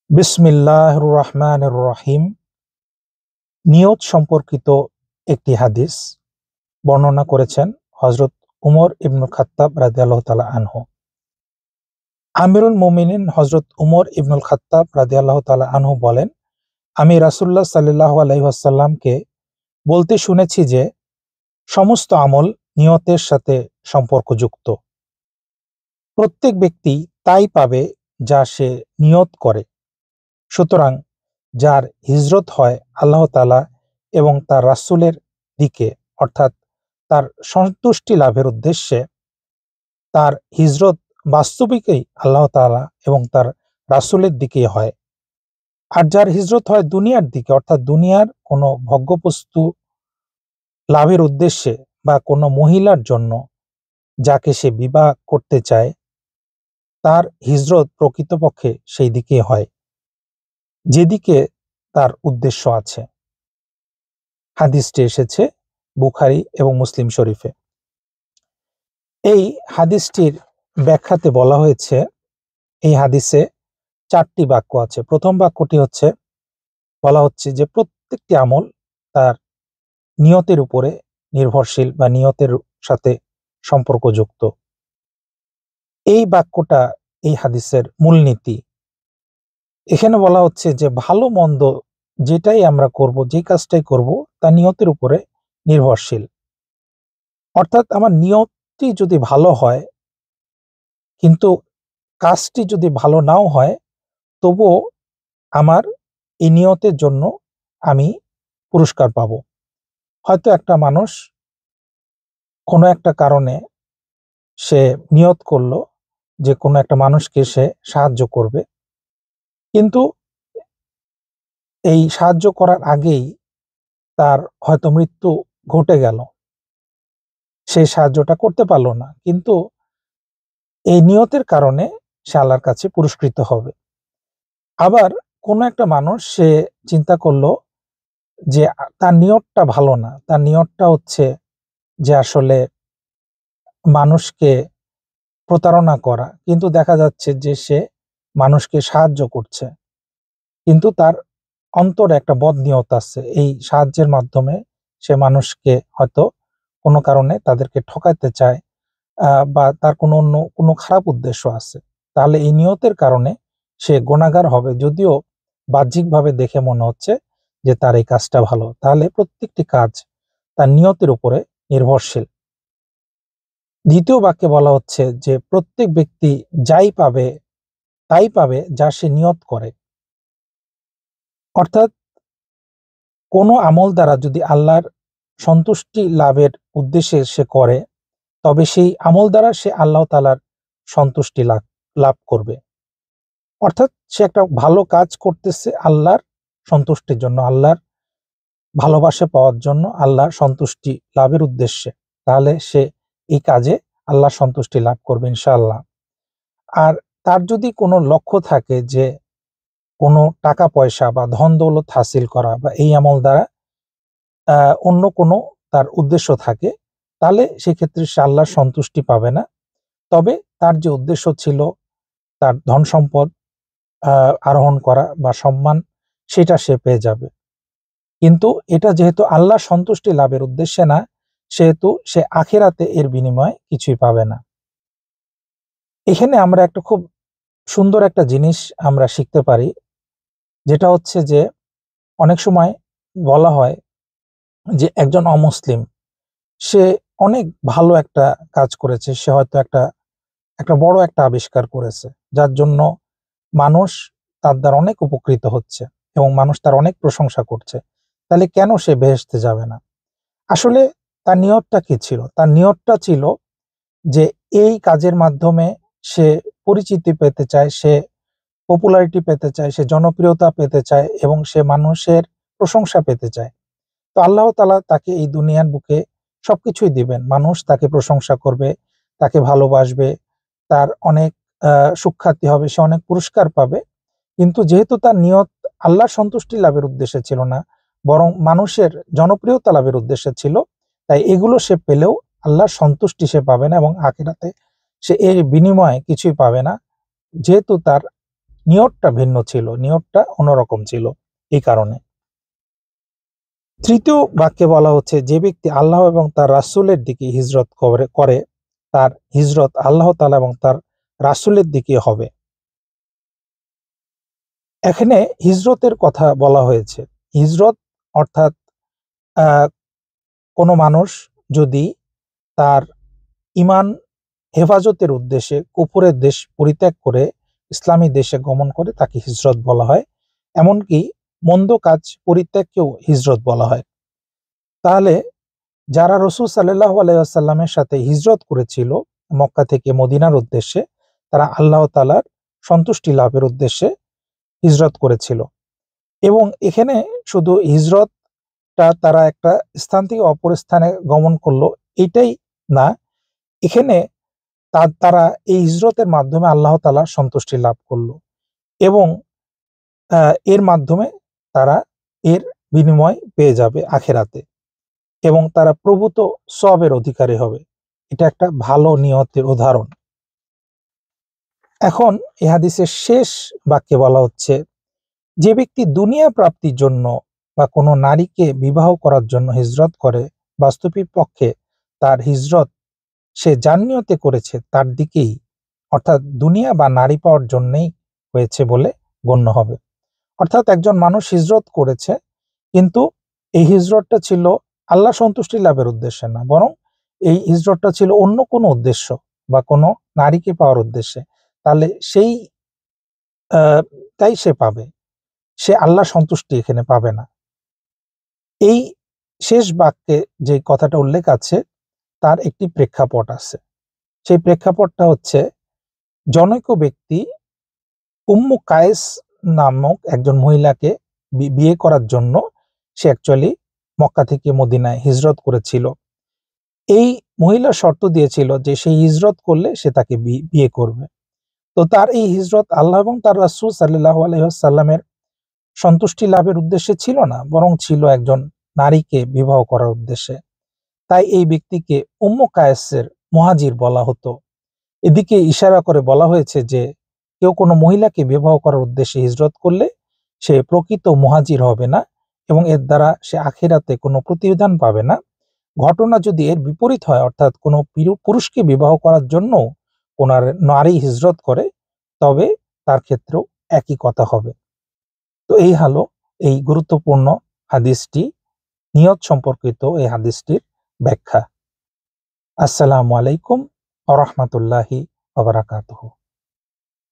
বিসমিল্লাহির রহমানির রহিম। নিয়ত সম্পর্কিত একটি হাদিস বর্ণনা করেছেন হযরত উমর ইবনুল খাত্তাব রাদিয়াল্লাহু তাআলা আনহু। আমিরুল মুমিনিন হযরত উমর ইবনুল খাত্তাব রাদিয়াল্লাহু তাআলা আনহু বলেন, আমি রাসূলুল্লাহ সাল্লাল্লাহু আলাইহি ওয়াসাল্লামকে বলতে শুনেছি যে সমস্ত আমল নিয়তের সাথে সম্পর্কযুক্ত। প্রত্যেক ব্যক্তি তাই পাবে যা সে নিয়ত করে। সুতরাং যার হিজরত হয় আল্লাহ তাআলা এবং তার রাসূলের দিকে, অর্থাৎ তার সন্তুষ্টি লাভের উদ্দেশ্যে, তার হিজরত বাস্তবিকই আল্লাহ তাআলা এবং তার রাসূলের দিকেই হয়। আর যার হিজরত হয় দুনিয়ার দিকে, অর্থাৎ দুনিয়ার কোনো ভোগ্যবস্তু লাভের উদ্দেশ্যে বা কোনো মহিলার জন্য যাকে সে বিবাহ করতে চায়, তার হিজরত প্রকৃতপক্ষে সেই দিকেই হয় যেদিকে তার উদ্দেশ্য আছে। হাদিসটি এসেছে বুখারী এবং মুসলিম শরীফে। এই হাদিসটির ব্যাখ্যাতে বলা হয়েছে, এই হাদিসে ৪টি বাক্য আছে। প্রথম বাক্যটি হচ্ছে, বলা হচ্ছে যে প্রত্যেকটি আমল তার নিয়তের উপরে নির্ভরশীল বা নিয়তের সাথে সম্পর্কযুক্ত। এই বাক্যটা এই হাদিসের মূলনীতি। এখানে বলা হচ্ছে যে ভালো মন্দ যেটাই আমরা করব, যে কাজটাই করব, তা নিয়তের উপরে নির্ভরশীল। অর্থাৎ আমার নিয়তটি যদি ভালো হয় কিন্তু কাজটি যদি ভালো নাও হয়, তবুও আমার এই নিয়তের জন্য আমি পুরস্কার পাবো। হয়তো একটা মানুষ কোনো একটা কারণে সে নিয়ত করলো যে কোনো একটা মানুষকে সে সাহায্য করবে, কিন্তু এই সাহায্য করার আগেই তার হয়তো মৃত্যু ঘটে গেল, সে সাহায্যটা করতে পারলো না, কিন্তু এই নিয়তের কারণে সে আল্লাহর কাছে পুরস্কৃত হবে। আবার কোনো একটা মানুষ সে চিন্তা করলো যে তার নিয়তটা ভালো না, তার নিয়তটা হচ্ছে যে আসলে মানুষকে প্রতারণা করা, কিন্তু দেখা যাচ্ছে যে সে মানুষকে সাহায্য করছে, কিন্তু তার অন্তরে একটা বদ নিয়ত আছে। এই সাহায্যের মাধ্যমে সে মানুষকে হয়তো কোনো কারণে তাদেরকে ঠকাতে চায়, বা তার কোনো অন্য কোনো খারাপ উদ্দেশ্য আছে। তাহলে এই নিয়তের কারণে সে গুনাহগার হবে, যদিও বাহ্যিকভাবে দেখে মনে হচ্ছে যে তার এই কাজটা ভালো। তাহলে প্রত্যেকটি কাজ তার নিয়তের উপরে নির্ভরশীল। দ্বিতীয় বাক্যে বলা হচ্ছে যে প্রত্যেক ব্যক্তি যাই পাবে তাই পাবে যা সে নিয়ত করে। অর্থাৎ কোনো আমল দ্বারা যদি আল্লাহর সন্তুষ্টি লাভের উদ্দেশ্যে সে করে, তবে সেই আমল দ্বারা সে আল্লাহ তাআলার সন্তুষ্টি লাভ লাভ করবে। অর্থাৎ সে একটা ভালো কাজ করতেছে আল্লাহর সন্তুষ্টির জন্য, আল্লাহর ভালোবাসা পাওয়ার জন্য, আল্লাহর সন্তুষ্টি লাভের উদ্দেশ্যে। তাহলে সে এই কাজে আল্লাহর সন্তুষ্টি লাভ করবে ইনশাআল্লাহ। আর তার যদি কোনো লক্ষ্য থাকে যে কোনো টাকা পয়সা বা ধন দৌলত হাসিল করা, বা এই আমল দ্বারা অন্য কোনো তার উদ্দেশ্য থাকে, তাহলে সেক্ষেত্রে সে আল্লাহর সন্তুষ্টি পাবে না। তবে তার যে উদ্দেশ্য ছিল তার ধন সম্পদ আরোহণ করা বা সম্মান, সেটা সে পেয়ে যাবে। কিন্তু এটা যেহেতু আল্লাহর সন্তুষ্টি লাভের উদ্দেশ্যে না, সেহেতু সে আখিরাতে এর বিনিময়ে কিছুই পাবে না। এখানে আমরা একটা খুব সুন্দর একটা জিনিস আমরা শিখতে পারি, যেটা হচ্ছে যে অনেক সময় বলা হয় যে একজন অমুসলিম সে অনেক ভালো একটা কাজ করেছে, সে হয়তো একটা একটা বড় একটা আবিষ্কার করেছে, যার জন্য মানুষ তার দ্বারা অনেক উপকৃত হচ্ছে এবং মানুষ তার অনেক প্রশংসা করছে। তাহলে কেন সে বেহেশতে যাবে না? আসলে তার নিয়তটা কি ছিল? তার নিয়তটা ছিল যে এই কাজের মাধ্যমে সে পরিচিতি পেতে চায়, সে পপুলারিটি পেতে চায়, সে জনপ্রিয়তা পেতে চায় এবং সে মানুষের প্রশংসা পেতে চায়। তো আল্লাহ তাআলা তাকে এই দুনিয়ার বুকে সবকিছুই দিবেন। মানুষ তাকে প্রশংসা করবে, তাকে ভালোবাসবে, তার অনেক সুখ্যাতি হবে, সে অনেক পুরস্কার পাবে। কিন্তু যেহেতু তার নিয়ত আল্লাহর সন্তুষ্টি লাভের উদ্দেশ্যে ছিল না, বরং মানুষের জনপ্রিয়তা লাভের উদ্দেশ্যে ছিল, তাই এগুলো সে পেলেও আল্লাহর সন্তুষ্টি সে পাবে না এবং আখিরাতে সে এর বিনিময়ে কিছুই পাবে না। যেহেতু তার নিয়তটা ভিন্ন ছিল, নিয়তটা অন্যরকম ছিল। এই কারণে তৃতীয় বাক্যে বলা হচ্ছে, যে ব্যক্তি আল্লাহ এবং তার রাসূলের দিকে হিজরত করে তার হিজরত আল্লাহ তাআলা এবং তার রাসূলের দিকে হবে। এখানে হিজরতের কথা বলা হয়েছে। হিজরত অর্থাৎ কোনো মানুষ যদি তার ঈমান হেফাজতের উদ্দেশ্যে কুফরের দেশ পরিত্যাগ করে ইসলামী দেশে গমন করে তাকে হিজরত বলা হয়। এমনকি মন্দ কাজ পরিত্যাগকেও হিজরত বলা হয়। তাহলে যারা রাসূল সাল্লাল্লাহু আলাইহি ওয়াসাল্লামের সাথে হিজরত করেছিল মক্কা থেকে মদিনার উদ্দেশ্যে, তারা আল্লাহ তাআলার সন্তুষ্টি লাভের উদ্দেশ্যে হিজরত করেছিল। এবং এখানে শুধু হিজরতটা তারা একটা স্থান থেকে অপর স্থানে গমন করলো এটাই না, এখানে তারা এই হিজরতের মাধ্যমে আল্লাহ তাআলার সন্তুষ্টি লাভ করলো এবং এর মাধ্যমে তারা এর বিনিময় পেয়ে যাবে আখিরাতে এবং তারা প্রভূত সওয়াবের অধিকারী হবে। এটা একটা ভালো নিয়তের উদাহরণ। এখন এই হাদিসের শেষ বাক্যে বলা হচ্ছে, যে ব্যক্তি দুনিয়া প্রাপ্তির জন্য বা কোনো নারীকে বিবাহ করার জন্য হিজরত করে, বাস্তবিক পক্ষে তার হিজরত সে যার নিয়তে করেছে তার দিকেই, অর্থাৎ দুনিয়া বা নারী পাওয়ার জন্যই হয়েছে বলে গণ্য হবে। অর্থাৎ একজন মানুষ হিজরত করেছে, কিন্তু এই হিজরতটা ছিল আল্লাহ সন্তুষ্টি লাভের উদ্দেশ্যে না, বরং এই হিজরতটা ছিল অন্য কোনো উদ্দেশ্য বা কোনো নারীকে পাওয়ার উদ্দেশ্যে। তাহলে সেই তাই সে পাবে, সে আল্লাহ সন্তুষ্টি এখানে পাবে না। এই শেষ বাক্যে যে কথাটা উল্লেখ আছে তার একটি প্রেক্ষাপট আছে। সেই প্রেক্ষাপটটা হচ্ছে, জনৈক ব্যক্তি উম্মু কায়েস নামক একজন মহিলাকে বিয়ে করার জন্য সে অ্যাকচুয়ালি মক্কা থেকে মদিনায় হিজরত করেছিল। এই মহিলা শর্ত দিয়েছিল যে সেই হিজরত করলে সে তাকে বিয়ে করবে। তো তার এই হিজরত আল্লাহ এবং তার রাসূল সাল্লাল্লাহু আলাইহি ওয়াসাল্লামের সন্তুষ্টি লাভের উদ্দেশ্যে ছিল না, বরং ছিল একজন নারীকে বিবাহ করার উদ্দেশ্যে। তাই এই ব্যক্তিকে উম্মু কায়েসের মুহাজির বলা হতো। এদিকে ইশারা করে বলা হয়েছে যে কেউ কোনো মহিলাকে বিবাহ করার উদ্দেশ্যে হিজরত করলে সে প্রকৃত মুহাজির হবে না এবং এর দ্বারা সে আখিরাতে কোনো প্রতিদান পাবে না। ঘটনা যদি এর বিপরীত হয়, অর্থাৎ কোনো পুরুষকে বিবাহ করার জন্য কোনো নারী হিজরত করে, তবে তার ক্ষেত্রেও একই কথা হবে। তো এই হলো এই গুরুত্বপূর্ণ হাদিসটি, নিয়ত সম্পর্কিত এই হাদিসটির ব্যাখ্যা। আসসালামু আলাইকুম ওয়া রাহমাতুল্লাহি ওয়া বারাকাতুহু।